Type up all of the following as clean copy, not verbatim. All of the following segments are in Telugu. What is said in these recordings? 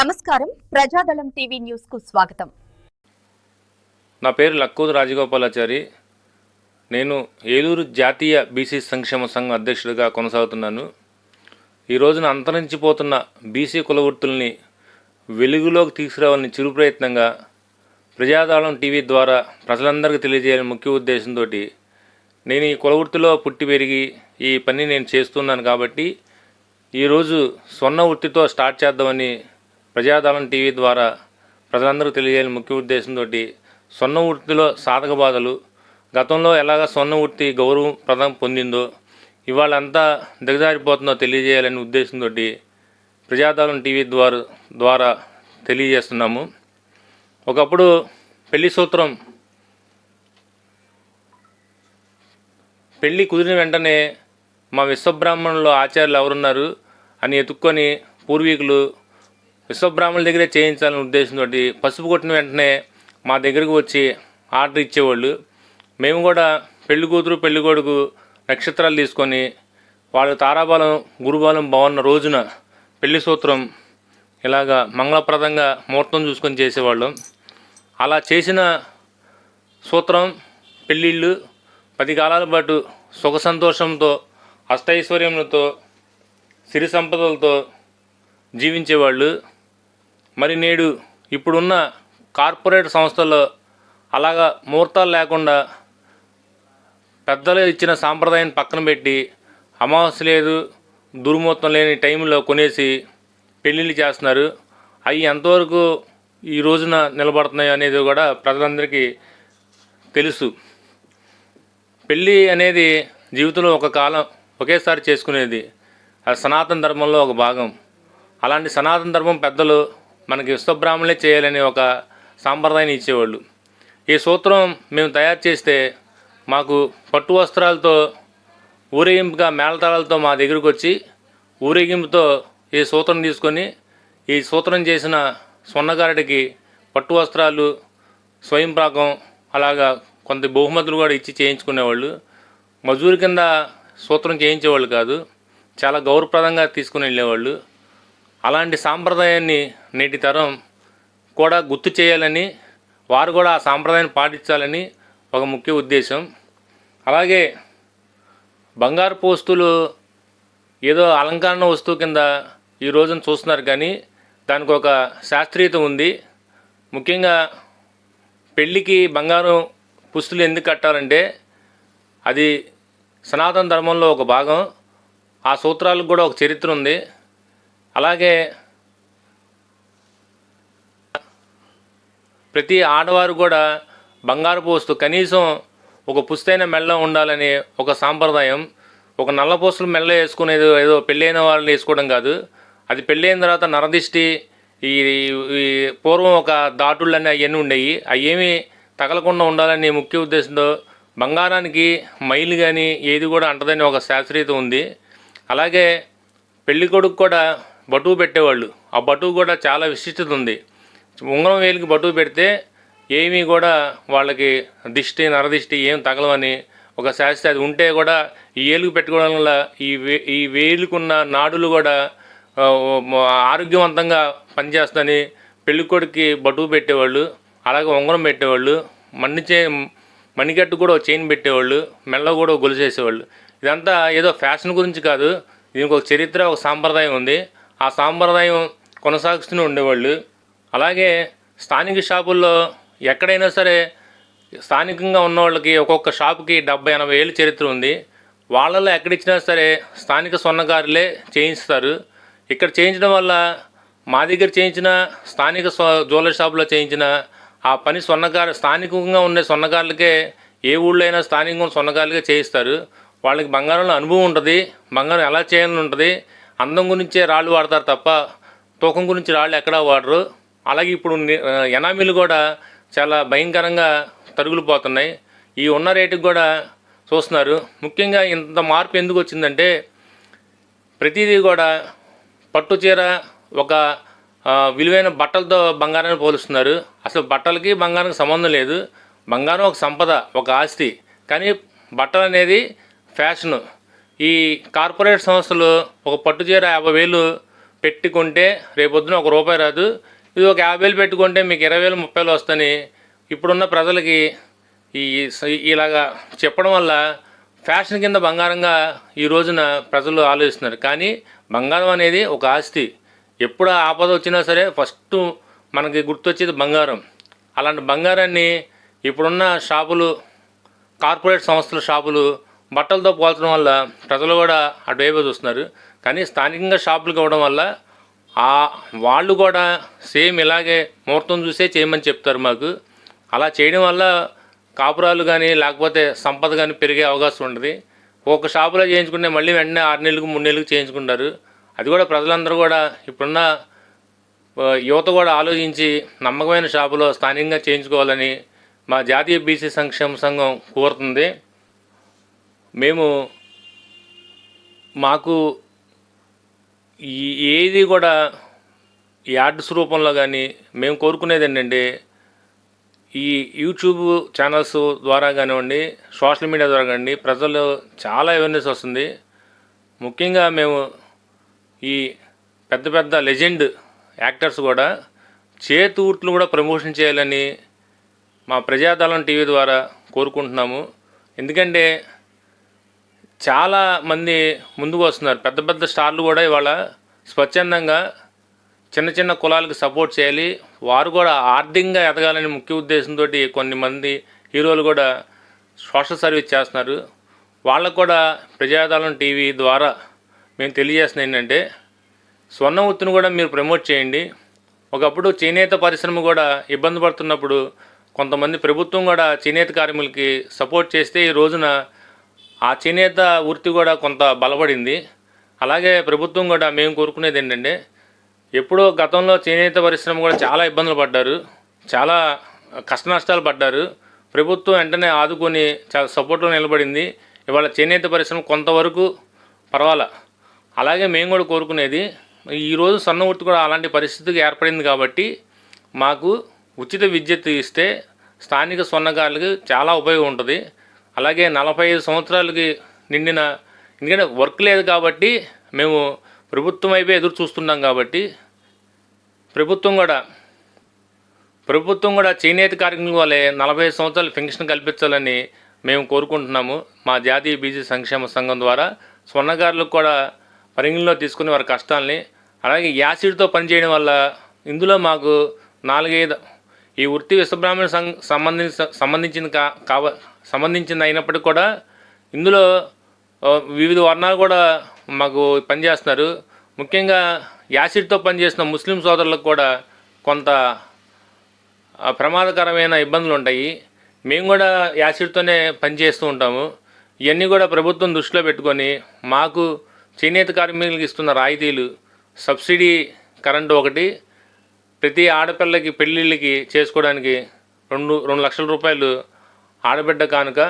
నమస్కారం. ప్రజాదళం టీవీ న్యూస్ కు స్వాగతం. నా పేరు లక్కూరు రాజగోపాలాచారి. నేను ఏలూరు జాతీయ బీసీ సంక్షేమ సంఘం అధ్యక్షుడిగా కొనసాగుతున్నాను. ఈ రోజున అంతరించిపోతున్న బీసీ కులవృత్తుల్ని వెలుగులోకి తీసుకురావాలని చిరు ప్రయత్నంగా ప్రజాదళం టీవీ ద్వారా ప్రజలందరికీ తెలియజేయాలని ముఖ్య ఉద్దేశంతో నేను ఈ కులవృత్తిలో పుట్టి పెరిగి ఈ పని నేను చేస్తున్నాను. కాబట్టి ఈరోజు స్వర్ణ వృత్తితో స్టార్ట్ చేద్దామని ప్రజాదళం టీవీ ద్వారా ప్రజలందరికీ తెలియజేయాలని ముఖ్య ఉద్దేశంతో స్వర్ణ వృత్తిలో సాధక బాధలు, గతంలో ఎలాగ స్వర్ణ వృత్తి గౌరవం ప్రదానం పొందిందో ఇవాళ అంతా దిగజారిపోతుందో తెలియజేయాలనే ఉద్దేశంతో ప్రజాదళం టీవీ ద్వారా తెలియజేస్తున్నాము. ఒకప్పుడు పెళ్లి సూత్రం పెళ్ళి కుదిరిన వెంటనే మా విశ్వబ్రాహ్మణులు ఆచార్యులు ఎవరున్నారు అని ఎత్తుక్కొని పూర్వీకులు విశ్వబ్రాహ్మణుల దగ్గరే చేయించాలనే ఉద్దేశంతో పసుపు కొట్టిన వెంటనే మా దగ్గరకు వచ్చి ఆర్డర్ ఇచ్చేవాళ్ళు. మేము కూడా పెళ్లి కూతురు పెళ్లి కొడుకు నక్షత్రాలు తీసుకొని వాళ్ళ తారాబలం గురుబలం బాగున్న రోజున పెళ్లి సూత్రం ఇలాగా మంగళప్రదంగా ముహూర్తం చూసుకొని చేసేవాళ్ళం. అలా చేసిన సూత్రం పెళ్ళిళ్ళు 10 కాలాల పాటు సుఖ సంతోషంతో అష్టైశ్వర్యములతో సిరి సంపదలతో జీవించేవాళ్ళు. మరి నేడు ఇప్పుడున్న కార్పొరేట్ సంస్థల్లో అలాగా ముహూర్తాలు లేకుండా పెద్దలు ఇచ్చిన సాంప్రదాయాన్ని పక్కన పెట్టి అమావాస్య లేదు దుర్ముహూర్తం లేని టైంలో కొనేసి పెళ్ళిళ్ళు చేస్తున్నారు. అవి ఎంతవరకు ఈ రోజున నిలబడుతున్నాయి అనేది కూడా ప్రజలందరికీ తెలుసు. పెళ్ళి అనేది జీవితంలో ఒక కాలం ఒకేసారి చేసుకునేది. అది సనాతన ధర్మంలో ఒక భాగం. అలాంటి సనాతన ధర్మం పెద్దలు మనకి విశ్వబ్రాహ్మణులే చేయాలని ఒక సాంప్రదాయాన్ని ఇచ్చేవాళ్ళు. ఈ సూత్రం మేము తయారు చేస్తే మాకు పట్టు వస్త్రాలతో ఊరేగింపుగా మేళతాళాలతో మా దగ్గరకు వచ్చి ఊరేగింపుతో ఈ సూత్రం తీసుకొని ఈ సూత్రం చేసిన స్వర్ణకారుడికి పట్టు వస్త్రాలు, స్వయం పాకం అలాగా కొంత బహుమతులు కూడా ఇచ్చి చేయించుకునేవాళ్ళు. మజూరి కింద సూత్రం చేయించేవాళ్ళు కాదు, చాలా గౌరవప్రదంగా తీసుకుని వెళ్ళేవాళ్ళు. అలాంటి సాంప్రదాయాన్ని నేటి తరం కూడా గుర్తు చేయాలని, వారు కూడా ఆ సాంప్రదాయాన్ని పాటించాలని ఒక ముఖ్య ఉద్దేశం. అలాగే బంగారు పోస్తులు ఏదో అలంకరణ వస్తువు కింద ఈ రోజున చూస్తున్నారు, కానీ దానికి ఒక శాస్త్రీయత ఉంది. ముఖ్యంగా పెళ్ళికి బంగారం పుస్తులు ఎందుకు కట్టాలంటే అది సనాతన ధర్మంలో ఒక భాగం. ఆ సూత్రాలకు కూడా ఒక చరిత్ర ఉంది. అలాగే ప్రతి ఆడవారు కూడా బంగారు పోస్తు కనీసం ఒక పుస్తైన మెల్ల ఉండాలని ఒక సాంప్రదాయం. ఒక నల్ల పోస్తులు మెల్ల వేసుకునేది ఏదో పెళ్ళైన వాళ్ళు వేసుకోవడం కాదు. అది పెళ్ళైన తర్వాత నరదిష్టి ఈ పూర్వం ఒక దాటుళ్ళని అవన్నీ ఉండేవి, అవి ఏమీ తగలకుండా ఉండాలని ముఖ్య ఉద్దేశంతో బంగారానికి మైలు కానీ ఏది కూడా అంటదని ఒక శాస్త్రీయత ఉంది. అలాగే పెళ్లి కొడుకు కూడా బటువు పెట్టేవాళ్ళు. ఆ బటువు కూడా చాలా విశిష్టత ఉంది. ఉంగరం వేలికి బటువు పెడితే ఏమీ కూడా వాళ్ళకి దిష్టి నరదిష్టి ఏం తగలవని ఒక శాస్త్రి. అది ఉంటే కూడా ఈ ఏలుగు పెట్టుకోవడం వల్ల ఈ వేలుకున్న నాడులు కూడా ఆరోగ్యవంతంగా పనిచేస్తుందని పెళ్ళికొడుకి బటువు పెట్టేవాళ్ళు. అలాగే ఉంగరం పెట్టేవాళ్ళు. మణికట్టు కూడా ఒక చైన్ పెట్టేవాళ్ళు. మెల్ల కూడా గొలుసేసేవాళ్ళు. ఇదంతా ఏదో ఫ్యాషన్ గురించి కాదు, దీనికి ఒక చరిత్ర ఒక సాంప్రదాయం ఉంది. ఆ సాంప్రదాయం కొనసాగిస్తూనే ఉండేవాళ్ళు. అలాగే స్థానిక షాపుల్లో ఎక్కడైనా సరే స్థానికంగా ఉన్న వాళ్ళకి ఒక్కొక్క షాపుకి 70-80 ఏళ్ళ చరిత్ర ఉంది. వాళ్ళల్లో ఎక్కడిచ్చినా సరే స్థానిక స్వర్ణకారులే చేయిస్తారు. ఇక్కడ చేయించడం వల్ల మా దగ్గర చేయించిన స్థానిక జ్యువెలరీ షాపులో చేయించిన ఆ పని స్థానికంగా ఉండే స్వర్ణకారులకే, ఏ ఊళ్ళో అయినా స్థానికంగా ఉన్న స్వర్ణకారులకే చేయిస్తారు. వాళ్ళకి బంగారంలో అనుభవం ఉంటుంది, బంగారం ఎలా చేయాలని ఉంటుంది. అందం గురించే రాళ్ళు వాడతారు తప్ప తూకం గురించి రాళ్ళు ఎక్కడా వాడరు. అలాగే ఇప్పుడు ఎనామీలు కూడా చాలా భయంకరంగా తరుగులు పోతున్నాయి. ఈ ఉన్న రేటుకి కూడా చూస్తున్నారు. ముఖ్యంగా ఇంత మార్పు ఎందుకు వచ్చిందంటే ప్రతిదీ కూడా పట్టు చీర ఒక విలువైన బట్టలతో బంగారాన్ని పోలుస్తున్నారు. అసలు బట్టలకి బంగారానికి సంబంధం లేదు. బంగారం ఒక సంపద, ఒక ఆస్తి. కానీ బట్టలు అనేది ఫ్యాషను. ఈ కార్పొరేట్ సంస్థలు ఒక పట్టు చీర 50,000 పెట్టుకుంటే రేపొద్దున ₹1 రాదు. ఇది ఒక 50,000 పెట్టుకుంటే మీకు 20,000 30,000 వస్తని ఇప్పుడున్న ప్రజలకి ఇలాగా చెప్పడం వల్ల ఫ్యాషన్ కింద బంగారంగా ఈ రోజున ప్రజలు ఆలోచిస్తున్నారు. కానీ బంగారం అనేది ఒక ఆస్తి. ఎప్పుడు ఆపద వచ్చినా సరే ఫస్ట్ మనకి గుర్తొచ్చేది బంగారం. అలాంటి బంగారాన్ని ఇప్పుడున్న షాపులు, కార్పొరేట్ సంస్థల షాపులు బట్టలతో పోల్చడం వల్ల ప్రజలు కూడా అటువైపు చూస్తున్నారు. కానీ స్థానికంగా షాపులకు ఇవ్వడం వల్ల వాళ్ళు కూడా సేమ్ ఇలాగే ముహూర్తం చూసే చేయమని చెప్తారు మాకు. అలా చేయడం వల్ల కాపురాలు కానీ లేకపోతే సంపద కానీ పెరిగే అవకాశం ఉంటుంది. ఒక షాపులో చేయించుకుంటే మళ్ళీ వెంటనే 6 నెలలకు 3 నెలలకు చేయించుకుంటారు. అది కూడా ప్రజలందరూ కూడా ఇప్పుడున్న యువత కూడా ఆలోచించి నమ్మకమైన షాపులో స్థానికంగా చేయించుకోవాలని మా జాతీయ బీసీ సంక్షేమ సంఘం కోరుతుంది. మాకు ఏది కూడా యాడ్స్ రూపంలో కానీ మేము కోరుకునేది ఏంటంటే ఈ యూట్యూబ్ ఛానల్స్ ద్వారా కానివ్వండి, సోషల్ మీడియా ద్వారా కానివ్వండి ప్రజలు చాలా అవేర్నెస్ వస్తుంది. ముఖ్యంగా మేము ఈ పెద్ద పెద్ద లెజెండ్ యాక్టర్స్ కూడా చేతూర్తులు కూడా ప్రమోషన్ చేయాలని మా ప్రజాదళం టీవీ ద్వారా కోరుకుంటున్నాము. ఎందుకంటే చాలామంది ముందుకు వస్తున్నారు. పెద్ద పెద్ద స్టార్లు కూడా ఇవాళ స్వచ్ఛందంగా చిన్న చిన్న కులాలకు సపోర్ట్ చేయాలి, వారు కూడా ఆర్థికంగా ఎదగాలని ముఖ్య ఉద్దేశంతో కొన్ని మంది హీరోలు కూడా సోషల్ సర్వీస్ చేస్తున్నారు. వాళ్ళకు కూడా ప్రజాదళం టీవీ ద్వారా మేము తెలియజేస్తున్న ఏంటంటే స్వర్ణ ఉత్తును కూడా మీరు ప్రమోట్ చేయండి. ఒకప్పుడు చేనేత పరిశ్రమ కూడా ఇబ్బంది పడుతున్నప్పుడు కొంతమంది ప్రభుత్వం కూడా చేనేత కార్మికులకి సపోర్ట్ చేస్తే ఈ రోజున ఆ చేనేత వృత్తి కూడా కొంత బలపడింది. అలాగే ప్రభుత్వం కూడా మేము కోరుకునేది ఏంటంటే ఎప్పుడో గతంలో చేనేత పరిశ్రమ కూడా చాలా ఇబ్బందులు పడ్డారు, చాలా కష్ట నష్టాలు పడ్డారు. ప్రభుత్వం వెంటనే ఆదుకొని చాలా సపోర్ట్లో నిలబడింది. ఇవాళ చేనేత పరిశ్రమ కొంతవరకు పర్వాలా. అలాగే మేము కూడా కోరుకునేది ఈరోజు సన్న వృత్తి కూడా అలాంటి పరిస్థితికి ఏర్పడింది కాబట్టి మాకు ఉచిత విద్యుత్ ఇస్తే స్థానిక స్వర్ణకారులకు చాలా ఉపయోగం ఉంటుంది. అలాగే 45 సంవత్సరాలకి నిండిన, ఎందుకంటే వర్క్ లేదు కాబట్టి మేము ప్రభుత్వం వైపే ఎదురు చూస్తున్నాం కాబట్టి ప్రభుత్వం కూడా చేనేత కార్మికుల వల్లే 45 సంవత్సరాలు పెన్షన్ కల్పించాలని మేము కోరుకుంటున్నాము. మా జాతీయ బీసీ సంక్షేమ సంఘం ద్వారా స్వర్ణకారులకు కూడా పరిగణలో తీసుకుని వారి కష్టాలని, అలాగే యాసిడ్తో పనిచేయడం వల్ల ఇందులో మాకు 4-5 ఈ వృత్తి విశ్వబ్రాహ్మణ సంబంధించింది అయినప్పటికీ కూడా ఇందులో వివిధ వర్ణాలు కూడా మాకు పనిచేస్తున్నారు. ముఖ్యంగా యాసిడ్తో పనిచేస్తున్న ముస్లిం సోదరులకు కూడా కొంత ప్రమాదకరమైన ఇబ్బందులు ఉంటాయి. మేము కూడా యాసిడ్తోనే పనిచేస్తూ ఉంటాము. ఇవన్నీ కూడా ప్రభుత్వం దృష్టిలో పెట్టుకొని మాకు చేనేత కార్మికులకు ఇస్తున్న రాయితీలు, సబ్సిడీ కరెంటు ఒకటి, ప్రతి ఆడపిల్లకి పెళ్ళిళ్ళకి చేసుకోవడానికి 2 లక్షల రూపాయలు ఆడబిడ్డ కానుక.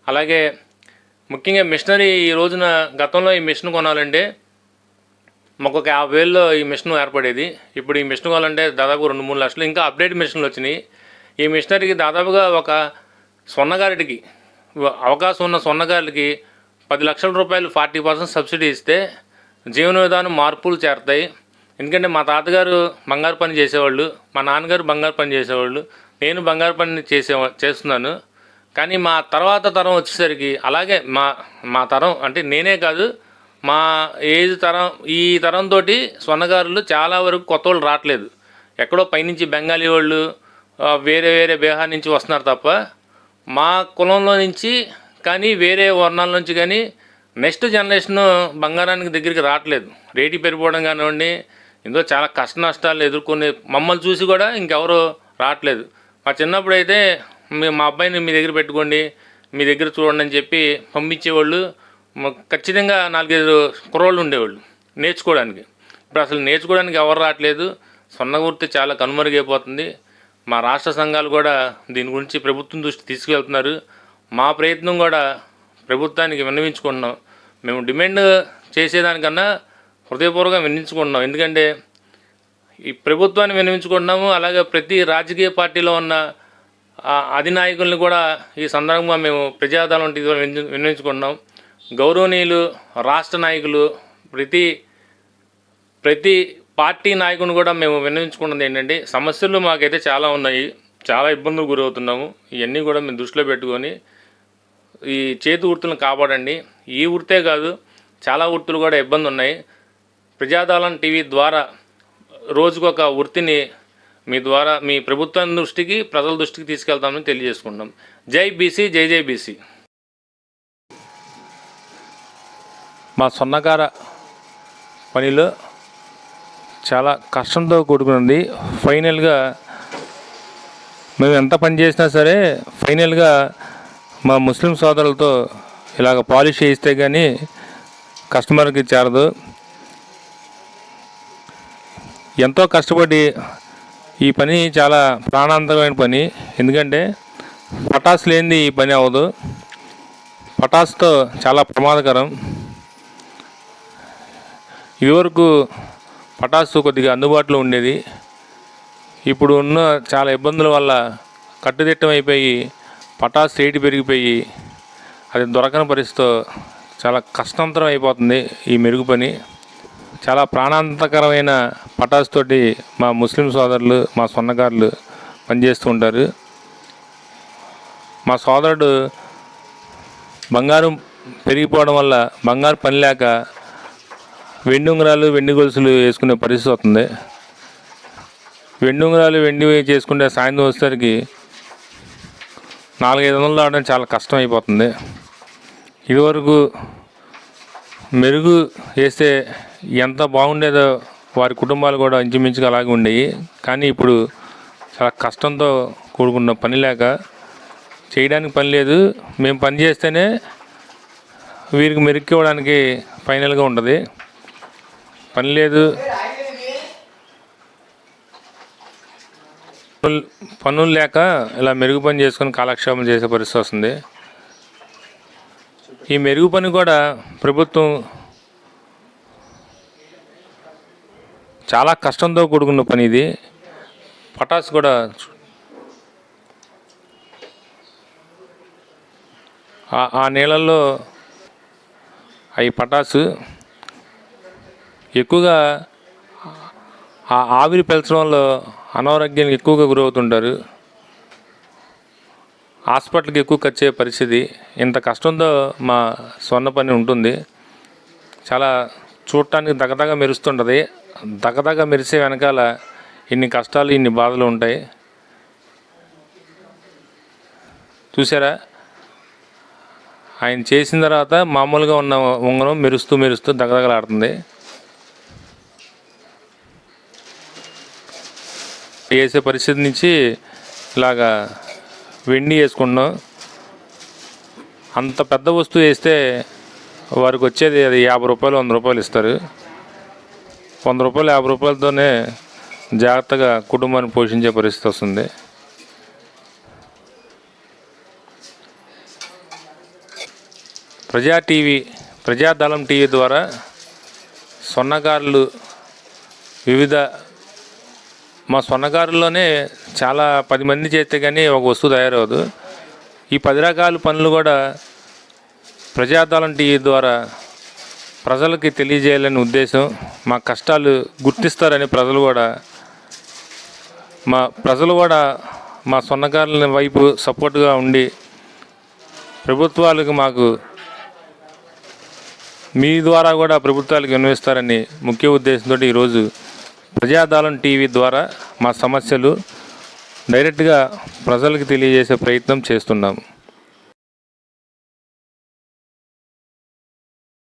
అలాగే ముఖ్యంగా మిషనరీ ఈ రోజున గతంలో ఈ మిషన్ కొనాలంటే మాకు ఒక 50,000లో ఈ మిషన్ ఏర్పడేది. ఇప్పుడు ఈ మిషన్ కొనాలంటే దాదాపు 2-3 లక్షలు. ఇంకా అప్డేట్ మిషన్లు వచ్చినాయి. ఈ మిషనరీకి దాదాపుగా ఒక స్వర్ణకారుడికి, అవకాశం ఉన్న స్వర్ణకారులకి 10 లక్షల రూపాయలు 40% సబ్సిడీ ఇస్తే జీవన విధానం మార్పులు చేరుతాయి. ఎందుకంటే మా తాతగారు బంగారు పని చేసేవాళ్ళు, మా నాన్నగారు బంగారు పని చేసేవాళ్ళు, నేను బంగారు పని చేస్తున్నాను. కానీ మా తర్వాత తరం వచ్చేసరికి, అలాగే మా తరం అంటే నేనే కాదు, మా ఏజ్ తరం, ఈ తరంతో స్వర్ణకారులు చాలా వరకు కొత్త వాళ్ళు రావట్లేదు. ఎక్కడో పైనుంచి బెంగాలీ వాళ్ళు, వేరే వేరే బీహార్ నుంచి వస్తున్నారు తప్ప మా కులంలో నుంచి కానీ వేరే వర్ణాల నుంచి కానీ నెక్స్ట్ జనరేషన్ బంగారానికి దగ్గరికి రావట్లేదు. రేటు పెరిగిపోవడం కానివ్వండి, ఇందులో చాలా కష్ట నష్టాలు ఎదుర్కొని మమ్మల్ని చూసి కూడా ఇంకెవరో రావట్లేదు. మా చిన్నప్పుడు అయితే మా అబ్బాయిని మీ దగ్గర పెట్టుకోండి, మీ దగ్గర చూడండి అని చెప్పి పంపించేవాళ్ళు. ఖచ్చితంగా 4-5 కుర్రోళ్ళు ఉండేవాళ్ళు నేర్చుకోవడానికి. ఇప్పుడు అసలు నేర్చుకోవడానికి ఎవరు రావట్లేదు. స్వర్ణ వృత్తి చాలా కనుమరుగైపోతుంది. మా రాష్ట్ర సంఘాలు కూడా దీని గురించి ప్రభుత్వం దృష్టి తీసుకెళ్తున్నారు. మా ప్రయత్నం కూడా ప్రభుత్వానికి విన్నవించుకుంటున్నాం. మేము డిమాండ్ చేసేదానికన్నా హృదయపూర్వకంగా విన్నవించుకుంటున్నాం. ఎందుకంటే ఈ ప్రభుత్వాన్ని విన్నవించుకుంటున్నాము. అలాగే ప్రతి రాజకీయ పార్టీలో ఉన్న అధినాయకుల్ని కూడా ఈ సందర్భంగా మేము ప్రజాదళం విన్నవించుకుంటున్నాం. గౌరవనీయులు రాష్ట్ర నాయకులు ప్రతి ప్రతి పార్టీ నాయకుని కూడా మేము విన్నవించుకున్నది ఏంటంటే, సమస్యలు మాకైతే చాలా ఉన్నాయి, చాలా ఇబ్బందులు గురవుతున్నాము. ఇవన్నీ కూడా మేము దృష్టిలో పెట్టుకొని ఈ చేతి వృత్తులను కాపాడండి. ఈ వృత్తే కాదు, చాలా వృత్తులు కూడా ఇబ్బంది ఉన్నాయి. ప్రజాదళం టీవీ ద్వారా రోజుకొక వృత్తిని మీ ద్వారా మీ ప్రభుత్వం దృష్టికి, ప్రజల దృష్టికి తీసుకెళ్తామని తెలియజేసుకుంటాం. జై బీసీ, జై జై బీసీ. మా సొన్నకార పనిలో చాలా కష్టంతో కూడుకున్నది. ఫైనల్గా మేము ఎంత పని చేసినా సరే ఫైనల్గా మా ముస్లిం సోదరులతో ఇలాగ పాలిష్ చేయిస్తే కానీ కస్టమర్కి చేరదు. ఎంతో కష్టపడి ఈ పని చాలా ప్రాణాంతకమైన పని. ఎందుకంటే పటాసు లేనిది ఈ పని అవ్వదు. పటాసుతో చాలా ప్రమాదకరం. ఇదివరకు పటాసు కొద్దిగా అందుబాటులో ఉండేది. ఇప్పుడు ఉన్న చాలా ఇబ్బందుల వల్ల కట్టుదిట్టం అయిపోయి పటాసు రేటు పెరిగిపోయి అది దొరకని పరిస్థితితో చాలా కష్టంతరం అయిపోతుంది ఈ మెరుగు పని. చాలా ప్రాణాంతకరమైన పటాసు తోటి మా ముస్లిం సోదరులు, మా సొన్నకారులు పనిచేస్తూ ఉంటారు. మా సోదరుడు బంగారం పెరిగిపోవడం వల్ల బంగారు పని లేక వెండి ఉంగరాలు, వెండి గొలుసులు వేసుకునే పరిస్థితి వస్తుంది. వెండి ఉంగరాలు, వెండి చేసుకుంటే సాయంత్రం వచ్చేసరికి 400-500 రావడం చాలా కష్టం అయిపోతుంది. ఇదివరకు మెరుగు వేస్తే ఎంత బాగుండేదో వారి కుటుంబాలు కూడా ఇంచుమించుగా అలాగే ఉండేవి. కానీ ఇప్పుడు చాలా కష్టంతో కూడుకున్న పని లేక చేయడానికి పని లేదు. మేము పని చేస్తేనే వీరికి మెరుక్కోవడానికి ఫైనల్గా ఉంటుంది. పని లేదు, పనులు లేక ఇలా మెరుగు పని చేసుకొని కాలక్షేపం చేసే పరిస్థితి వస్తుంది. ఈ మెరుగు పని కూడా ప్రభుత్వం చాలా కష్టంతో కూడుకున్న పని ఇది. పటాసు కూడా ఆ నీళ్ళల్లో అవి పటాసు ఎక్కువగా ఆ ఆవిరి పెంచడం వల్ల అనారోగ్యానికి ఎక్కువగా గురవుతుంటారు. హాస్పిటల్కి ఎక్కువ ఖర్చు అయ్యే పరిస్థితి. ఇంత కష్టంతో మా స్వర్ణ పని ఉంటుంది. చాలా చూడటానికి దగదగ మెరుస్తుంటుంది. దగదగ మెరిసే వెనకాల ఇన్ని కష్టాలు, ఇన్ని బాధలు ఉంటాయి. చూసారా, ఆయన చేసిన తర్వాత మామూలుగా ఉన్న ఉంగరం మెరుస్తూ మెరుస్తూ దగదగలాడుతుంది. వేసే పరిస్థితి నుంచి ఇలాగా వెండి వేసుకున్నాం. అంత పెద్ద వస్తువు వేస్తే వారికి వచ్చేది అది 50 రూపాయలు, 100 రూపాయలు ఇస్తారు. 100 రూపాయలు, 50 రూపాయలతోనే జాగ్రత్తగా కుటుంబాన్ని పోషించే పరిస్థితి వస్తుంది. ప్రజాదళం టీవీ ద్వారా స్వర్ణకారులు మా స్వర్ణకారుల్లోనే చాలా 10 మంది చేస్తే కానీ ఒక వస్తువు తయారవదు. ఈ 10 రకాల పనులు కూడా ప్రజాదళం టీవీ ద్వారా ప్రజలకి తెలియజేయాలనే ఉద్దేశం. మా కష్టాలు గుర్తిస్తారని ప్రజలు కూడా మా స్వర్ణకారుల వైపు సపోర్ట్గా ఉండి ప్రభుత్వాలకు మీ ద్వారా కూడా ప్రభుత్వాలకు విన్నవిస్తారని ముఖ్య ఉద్దేశంతో ఈరోజు ప్రజాదళం టీవీ ద్వారా మా సమస్యలు డైరెక్ట్గా ప్రజలకు తెలియజేసే ప్రయత్నం చేస్తున్నాము.